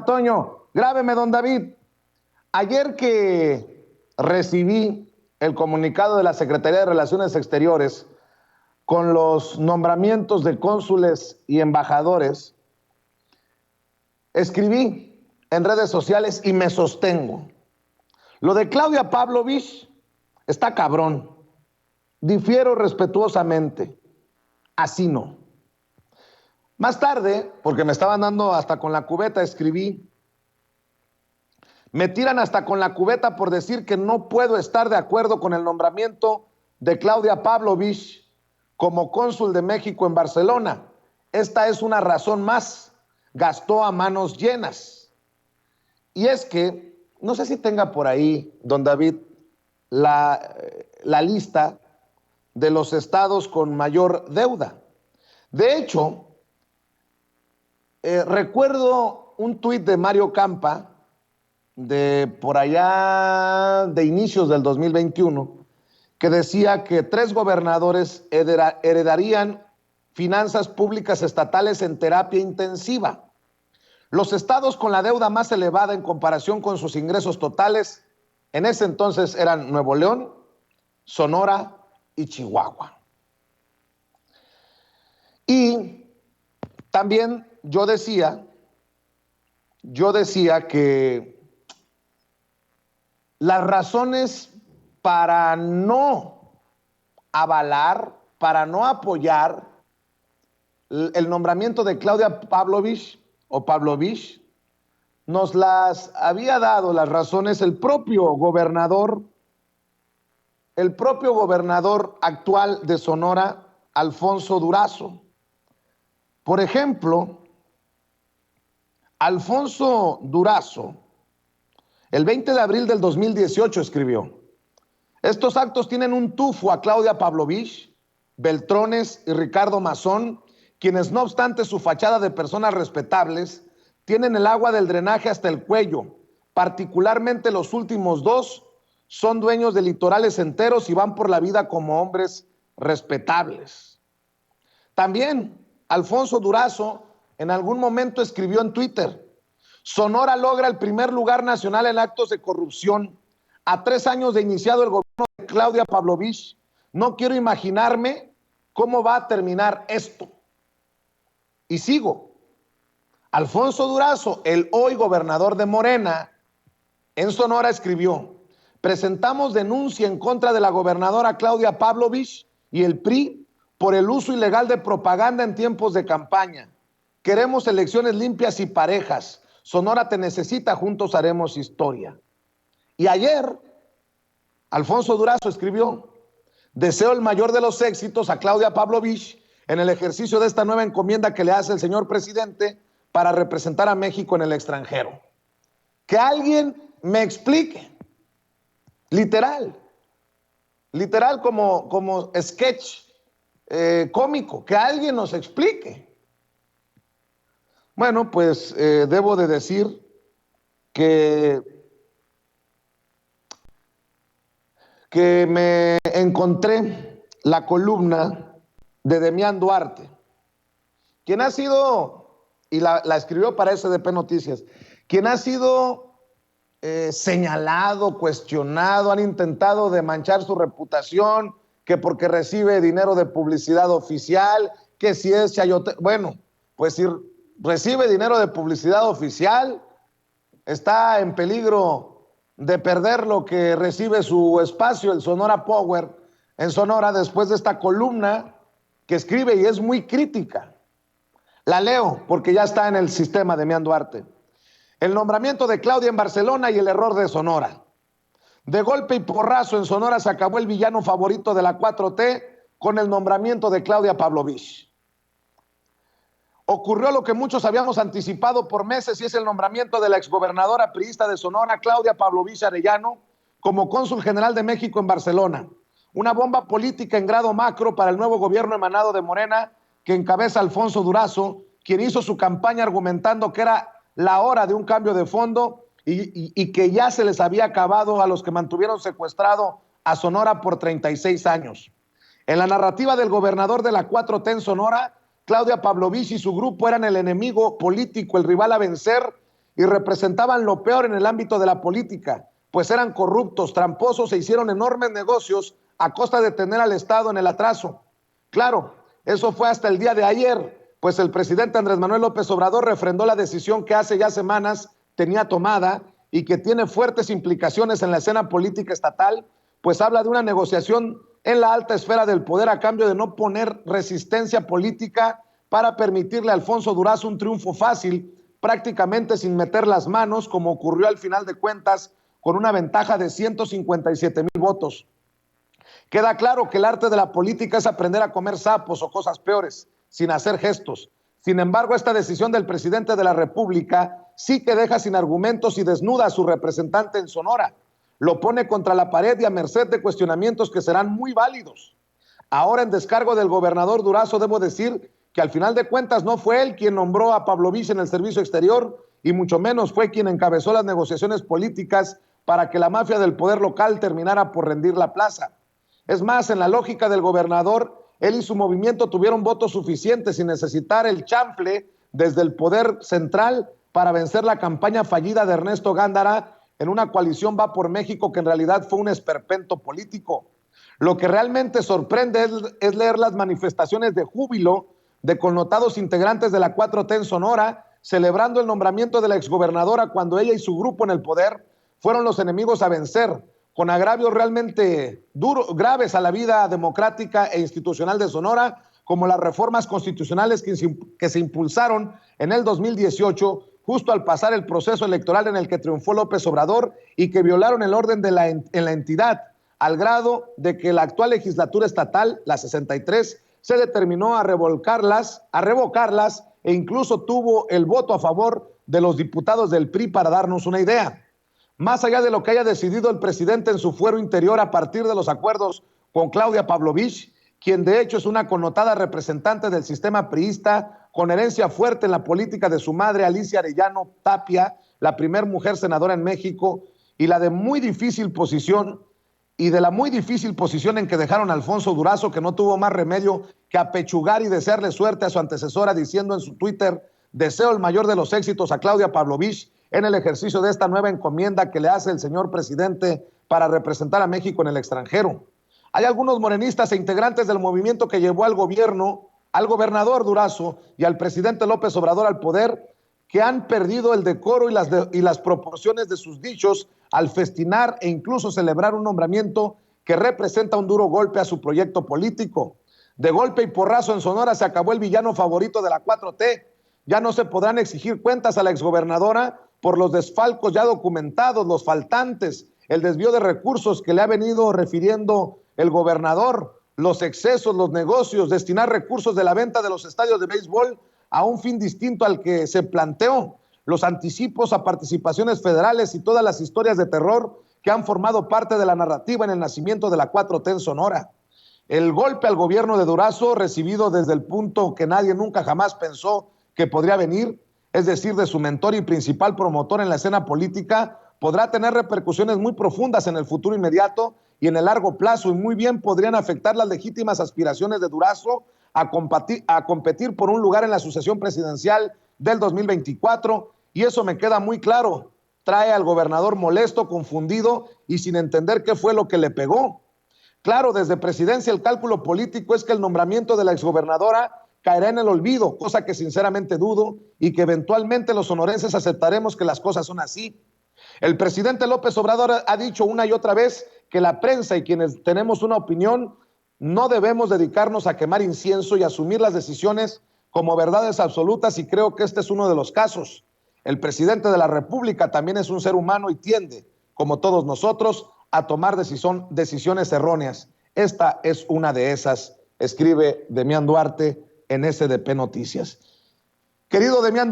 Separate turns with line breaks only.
Toño, grábeme, don David. Ayer que recibí el comunicado de la Secretaría de Relaciones Exteriores con los nombramientos de cónsules y embajadores, escribí en redes sociales y me sostengo. Lo de Claudia Pavlovich está cabrón. Difiero respetuosamente. Así no. Más tarde, porque me estaban dando hasta con la cubeta, escribí: me tiran hasta con la cubeta por decir que no puedo estar de acuerdo con el nombramiento de Claudia Pavlovich como cónsul de México en Barcelona. Esta es una razón más. Gastó a manos llenas. Y es que, no sé si tenga por ahí, don David, la lista de los estados con mayor deuda. De hecho, recuerdo un tuit de Mario Campa, de por allá de inicios del 2021, que decía que 3 gobernadores heredarían finanzas públicas estatales en terapia intensiva. Los estados con la deuda más elevada en comparación con sus ingresos totales en ese entonces eran Nuevo León, Sonora y Chihuahua. Y también yo decía que las razones para no avalar, para no apoyar el nombramiento de Claudia Pavlovich o Pavlovich, nos las había dado las razones el propio gobernador actual de Sonora, Alfonso Durazo. Por ejemplo, Alfonso Durazo, el 20 de abril del 2018 escribió: estos actos tienen un tufo a Claudia Pavlovich, Beltrones y Ricardo Mazón, quienes no obstante su fachada de personas respetables, tienen el agua del drenaje hasta el cuello. Particularmente los últimos 2 son dueños de litorales enteros y van por la vida como hombres respetables. También Alfonso Durazo en algún momento escribió en Twitter: Sonora logra el primer lugar nacional en actos de corrupción. A 3 años de iniciado el gobierno de Claudia Pavlovich, no quiero imaginarme cómo va a terminar esto. Y sigo. Alfonso Durazo, el hoy gobernador de Morena en Sonora, escribió: presentamos denuncia en contra de la gobernadora Claudia Pavlovich y el PRI por el uso ilegal de propaganda en tiempos de campaña. Queremos elecciones limpias y parejas. Sonora te necesita, juntos haremos historia. Y ayer, Alfonso Durazo escribió: deseo el mayor de los éxitos a Claudia Pavlovich en el ejercicio de esta nueva encomienda que le hace el señor presidente para representar a México en el extranjero. Que alguien me explique, literal como sketch cómico, que alguien nos explique. Bueno, pues debo de decir que me encontré la columna de Demián Duarte, quien ha sido, y la escribió para SDP Noticias, quien ha sido señalado, cuestionado, han intentado de manchar su reputación, que porque recibe dinero de publicidad oficial, que si es chayote. Bueno, pues si recibe dinero de publicidad oficial, está en peligro de perder lo que recibe su espacio, el Sonora Power, en Sonora, después de esta columna que escribe y es muy crítica. La leo porque ya está en el sistema de Demián Duarte. El nombramiento de Claudia en Barcelona y el error de Sonora. De golpe y porrazo en Sonora se acabó el villano favorito de la 4T con el nombramiento de Claudia Pavlovich. Ocurrió lo que muchos habíamos anticipado por meses, y es el nombramiento de la exgobernadora priista de Sonora, Claudia Pavlovich Arellano, como cónsul general de México en Barcelona. Una bomba política en grado macro para el nuevo gobierno emanado de Morena, que encabeza Alfonso Durazo, quien hizo su campaña argumentando que era la hora de un cambio de fondo y que ya se les había acabado a los que mantuvieron secuestrado a Sonora por 36 años. En la narrativa del gobernador de la 4T en Sonora, Claudia Pavlovich y su grupo eran el enemigo político, el rival a vencer, y representaban lo peor en el ámbito de la política, pues eran corruptos, tramposos e hicieron enormes negocios a costa de tener al Estado en el atraso. Claro, eso fue hasta el día de ayer, pues el presidente Andrés Manuel López Obrador refrendó la decisión que hace ya semanas tenía tomada y que tiene fuertes implicaciones en la escena política estatal, pues habla de una negociación en la alta esfera del poder a cambio de no poner resistencia política para permitirle a Alfonso Durazo un triunfo fácil, prácticamente sin meter las manos, como ocurrió al final de cuentas, con una ventaja de 157,000 votos. Queda claro que el arte de la política es aprender a comer sapos o cosas peores, sin hacer gestos. Sin embargo, esta decisión del presidente de la República sí que deja sin argumentos y desnuda a su representante en Sonora. Lo pone contra la pared y a merced de cuestionamientos que serán muy válidos. Ahora, en descargo del gobernador Durazo, debo decir que al final de cuentas no fue él quien nombró a Pavlovich en el servicio exterior y mucho menos fue quien encabezó las negociaciones políticas para que la mafia del poder local terminara por rendir la plaza. Es más, en la lógica del gobernador, él y su movimiento tuvieron votos suficientes sin necesitar el chanfle desde el poder central para vencer la campaña fallida de Ernesto Gándara en una coalición Va por México que en realidad fue un esperpento político. Lo que realmente sorprende es leer las manifestaciones de júbilo de connotados integrantes de la 4T en Sonora, celebrando el nombramiento de la exgobernadora cuando ella y su grupo en el poder fueron los enemigos a vencer, con agravios realmente graves a la vida democrática e institucional de Sonora, como las reformas constitucionales que se impulsaron en el 2018, justo al pasar el proceso electoral en el que triunfó López Obrador y que violaron el orden en la entidad, al grado de que la actual legislatura estatal, la 63, se determinó a revocarlas e incluso tuvo el voto a favor de los diputados del PRI, para darnos una idea. Más allá de lo que haya decidido el presidente en su fuero interior a partir de los acuerdos con Claudia Pavlovich, quien de hecho es una connotada representante del sistema priista, con herencia fuerte en la política de su madre, Alicia Arellano Tapia, la primer mujer senadora en México, y de la muy difícil posición en que dejaron a Alfonso Durazo, que no tuvo más remedio que apechugar y desearle suerte a su antecesora, diciendo en su Twitter: deseo el mayor de los éxitos a Claudia Pavlovich en el ejercicio de esta nueva encomienda que le hace el señor presidente para representar a México en el extranjero. Hay algunos morenistas e integrantes del movimiento que llevó al gobernador Durazo y al presidente López Obrador al poder, que han perdido el decoro y las proporciones de sus dichos al festinar e incluso celebrar un nombramiento que representa un duro golpe a su proyecto político. De golpe y porrazo en Sonora se acabó el villano favorito de la 4T. Ya no se podrán exigir cuentas a la exgobernadora por los desfalcos ya documentados, los faltantes, el desvío de recursos que le ha venido refiriendo el gobernador, los excesos, los negocios, destinar recursos de la venta de los estadios de béisbol a un fin distinto al que se planteó, los anticipos a participaciones federales y todas las historias de terror que han formado parte de la narrativa en el nacimiento de la 4T en Sonora. El golpe al gobierno de Durazo, recibido desde el punto que nadie nunca jamás pensó que podría venir, es decir, de su mentor y principal promotor en la escena política, podrá tener repercusiones muy profundas en el futuro inmediato y en el largo plazo, y muy bien podrían afectar las legítimas aspiraciones de Durazo a competir por un lugar en la sucesión presidencial del 2024, y eso me queda muy claro. Trae al gobernador molesto, confundido y sin entender qué fue lo que le pegó. Claro, desde presidencia el cálculo político es que el nombramiento de la exgobernadora caerá en el olvido, cosa que sinceramente dudo, y que eventualmente los sonorenses aceptaremos que las cosas son así. El presidente López Obrador ha dicho una y otra vez que la prensa y quienes tenemos una opinión no debemos dedicarnos a quemar incienso y asumir las decisiones como verdades absolutas, y creo que este es uno de los casos. El presidente de la República también es un ser humano y tiende, como todos nosotros, a tomar decisiones erróneas. Esta es una de esas, escribe Demián Duarte en SDP Noticias. Querido Demián